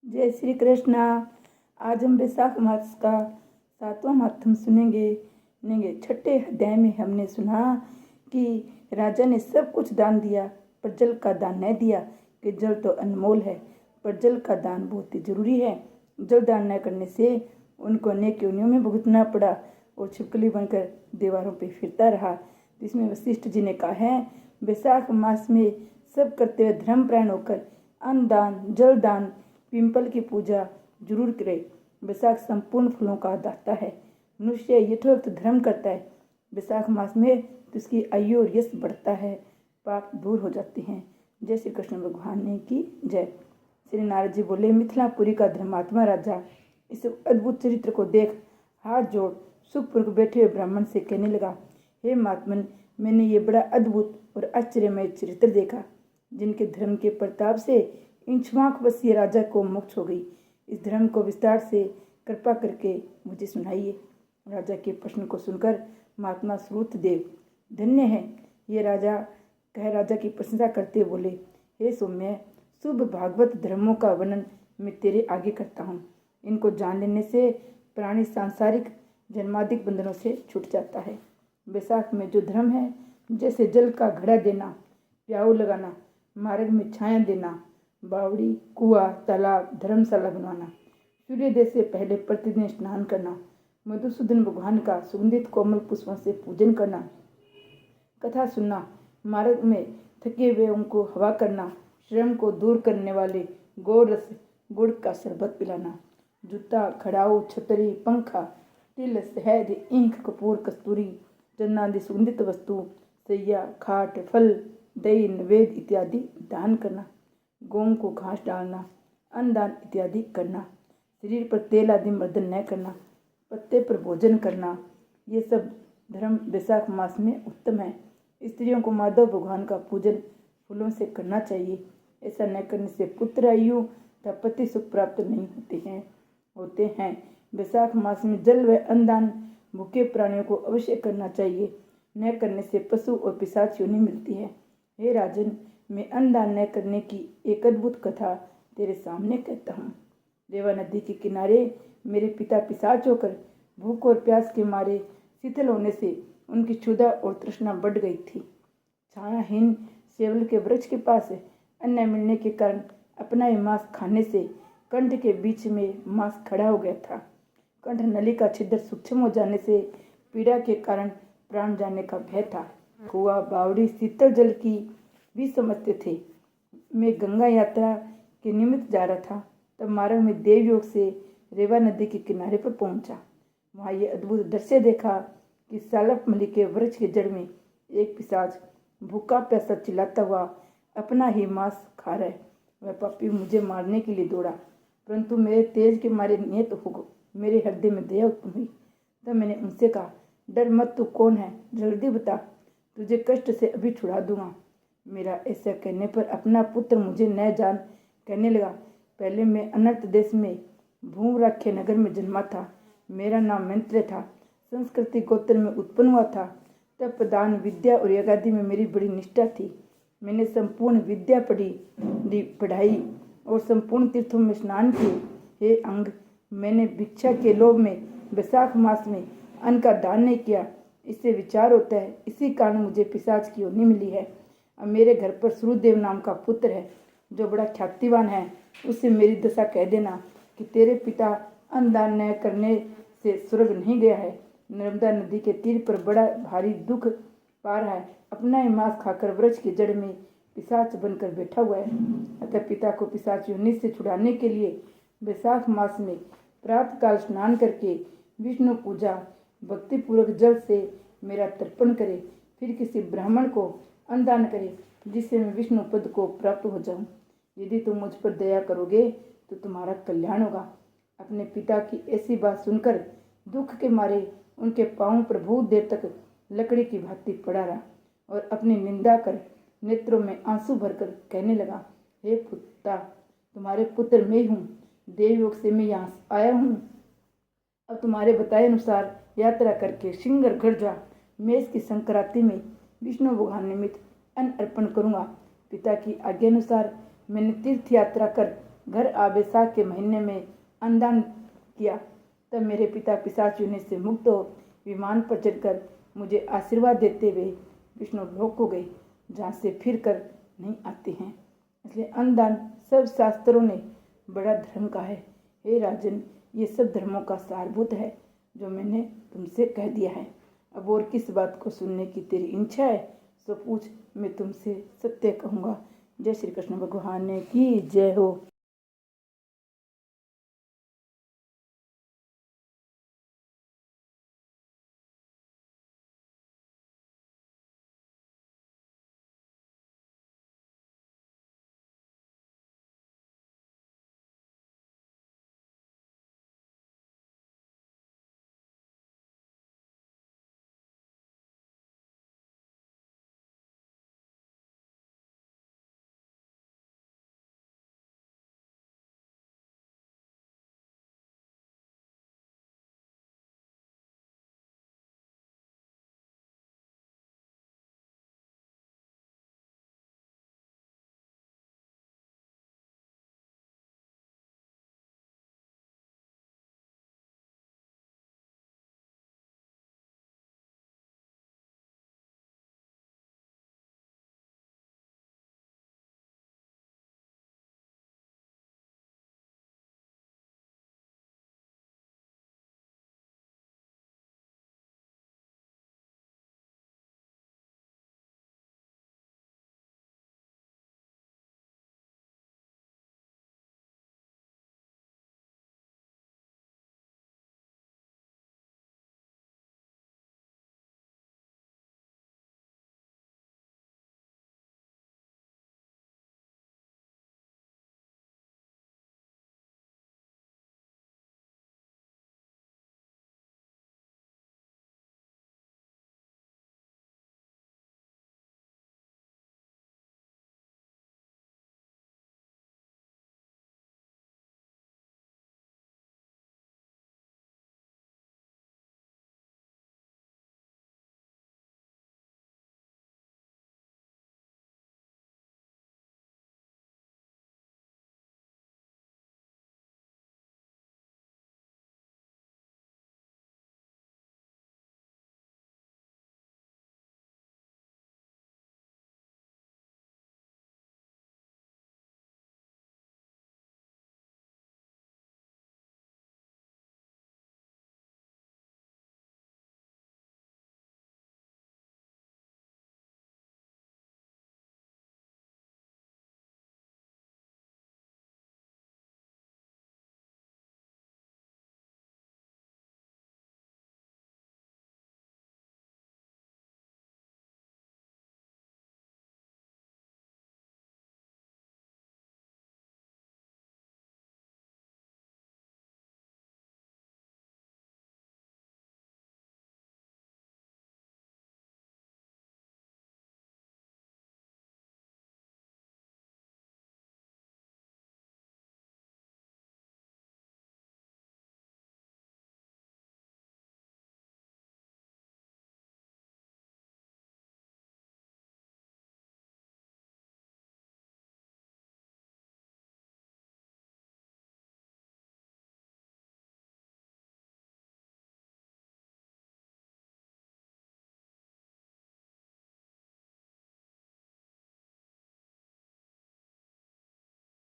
जय श्री कृष्णा। आज हम वैशाख मास का 7वां मातम सुनेंगे। छठे अध्याय में हमने सुना कि राजा ने सब कुछ दान दिया पर जल का दान नहीं दिया कि जल तो अनमोल है, पर जल का दान बहुत ही जरूरी है। जल दान न करने से उनको अनेक योनियों में भुगतना पड़ा और छिपकली बनकर दीवारों पर फिरता रहा। जिसमें वशिष्ठ जी ने कहा है, वैशाख मास में सब कर्तव्य धर्मपरायण होकर अन्न दान, जल दान, पिंपल की पूजा जरूर करे। वैशाख संपूर्ण फलों का दाता है। मनुष्य यथोक्त धर्म करता है वैशाख मास में तो उसकी आयु और यश बढ़ता है, पाप दूर हो जाते हैं। जय श्री कृष्ण भगवान ने की जय। श्री नारद जी बोले, मिथिलापुरी का धर्मात्मा राजा इस अद्भुत चरित्र को देख हाथ जोड़ सुखपुर को बैठे हुए ब्राह्मण से कहने लगा, हे महात्मन, मैंने ये बड़ा अद्भुत और आश्चर्यमय चरित्र देखा, जिनके धर्म के प्रताप से इन क्षमाकवशीय राजा को मोक्ष हो गई। इस धर्म को विस्तार से कृपा करके मुझे सुनाइए। राजा के प्रश्न को सुनकर महात्मा श्रुतदेव धन्य है ये राजा कह राजा की प्रशंसा करते बोले, हे सौम्य, शुभ भागवत धर्मों का वर्णन मैं तेरे आगे करता हूँ। इनको जान लेने से प्राणी सांसारिक जन्मादिक बंधनों से छूट जाता है। वैशाख में जो धर्म है, जैसे जल का घड़ा देना, प्याऊ लगाना, मार्ग में छाया देना, बावड़ी, कुआं, तालाब, धर्मशाला बनवाना, सूर्योदय से पहले प्रतिदिन स्नान करना, मधुसूदन भगवान का सुगंधित कोमल पुष्पों से पूजन करना, कथा सुनना, मार्ग में थके हुए उनको हवा करना, श्रम को दूर करने वाले गोरस गुड़ का शरबत पिलाना, जूता, खड़ाऊ, छतरी, पंखा, तिल, शहद, ईंख, कपूर, कस्तूरी, चंदनादि सुगंधित वस्तु, सैया, खाट, फल, दही, नवेद इत्यादि दान करना, गौं को घास डालना, अन्नदान इत्यादि करना, शरीर पर तेल आदि मर्दन न करना, पत्ते पर भोजन करना, ये सब धर्म वैशाख मास में उत्तम है। स्त्रियों को माधव भगवान का पूजन फूलों से करना चाहिए। ऐसा न करने से पुत्र आयु तथा पति सुख प्राप्त नहीं होते हैं। वैशाख मास में जल व अन्नदान भूखे प्राणियों को अवश्य करना चाहिए। न करने से पशु और पिशाच योनि मिलती है। हे राजन, मैं अन्नदान न करने की एक अद्भुत कथा तेरे सामने कहता हूँ। रेवा नदी के किनारे मेरे पिता पिशाच होकर भूख और प्यास के मारे शीतल होने से उनकी क्षुधा और तृष्णा बढ़ गई थी। छायाहीन सेवल के वृक्ष के पास अन्न मिलने के कारण अपना ही मांस खाने से कंठ के बीच में मांस खड़ा हो गया था। कंठ नली का छिद्र सूक्ष्म हो जाने से पीड़ा के कारण प्राण जाने का भय था। कुआ, बावड़ी, शीतल जल की भी समझते थे। मैं गंगा यात्रा के निमित्त जा रहा था, तब मार्ग में देवयोग से रेवा नदी के किनारे पर पहुंचा। वहाँ ये अद्भुत दृश्य देखा कि सालक मली के वृक्ष के जड़ में एक पिशाच भूखा प्यासा चिल्लाता हुआ अपना ही मांस खा रहा है। वह पापी मुझे मारने के लिए दौड़ा, परंतु मेरे तेज के मारे नियत हो मेरे हृदय में दया उत्पन्न हुई। तब मैंने उनसे कहा, डर मत, तू कौन है, जल्दी बता, तुझे कष्ट से अभी छुड़ा दूंगा। मेरा ऐसा कहने पर अपना पुत्र मुझे न जान कहने लगा, पहले मैं अनर्थ देश में भूमराख्य नगर में जन्मा था। मेरा नाम मैत्रेय था। संस्कृति गोत्र में उत्पन्न हुआ था। तब प्रदान, विद्या और यज्ञादि में मेरी बड़ी निष्ठा थी। मैंने संपूर्ण विद्या पढ़ाई और संपूर्ण तीर्थों में स्नान किए। हे अंग, मैंने भिक्षा के लोभ में वैशाख मास में अन्न का दान नहीं किया। इससे विचार होता है, इसी कारण मुझे पिशाच की योनि मिली है। अब मेरे घर पर श्रुतदेव नाम का पुत्र है जो बड़ा ख्यातिवान है। उससे मेरी दशा कह देना कि तेरे पिता अन्नदान न करने से स्वर्ग नहीं गया है। नर्मदा नदी के तीर पर बड़ा भारी दुख पा रहा है। अपना ही मांस खाकर वृक्ष की जड़ में पिशाच बनकर बैठा हुआ है। अतः पिता को पिशाच योनि से छुड़ाने के लिए वैशाख मास में प्रातःकाल स्नान करके विष्णु पूजा भक्तिपूर्वक जल से मेरा तर्पण करे, फिर किसी ब्राह्मण को अन्नदान करे, जिससे मैं विष्णु पद को प्राप्त हो जाऊं। यदि तुम मुझ पर दया करोगे तो तुम्हारा कल्याण होगा। अपने पिता की ऐसी बात सुनकर दुख के मारे उनके पांव पर बहुत देर तक लकड़ी की भांति पड़ा रहा और अपनी निंदा कर नेत्रों में आंसू भरकर कहने लगा, हे पुत्रा, तुम्हारे पुत्र मैं हूँ। देवयोग से मैं यहाँ आया हूँ। अब तुम्हारे बताए अनुसार यात्रा करके सिंगरगढ़ जा। मैं इसकी संक्रांति में विष्णु भगवान निमित्त अन्न अर्पण करूँगा। पिता की आज्ञा अनुसार मैंने तीर्थ यात्रा कर घर आ बैसाख के महीने में अन्नदान किया। तब मेरे पिता पिशाच योनि से मुक्त हो विमान पर चढ़कर मुझे आशीर्वाद देते हुए विष्णु लोक को गए, जहाँ से फिर कर नहीं आते हैं। इसलिए अन्नदान सब शास्त्रों ने बड़ा धर्म का है। हे राजन, ये सब धर्मों का सारभूत है जो मैंने तुमसे कह दिया है। अब और किस बात को सुनने की तेरी इच्छा है सो पूछ, मैं तुमसे सत्य कहूँगा। जय श्री कृष्ण भगवान की जय हो।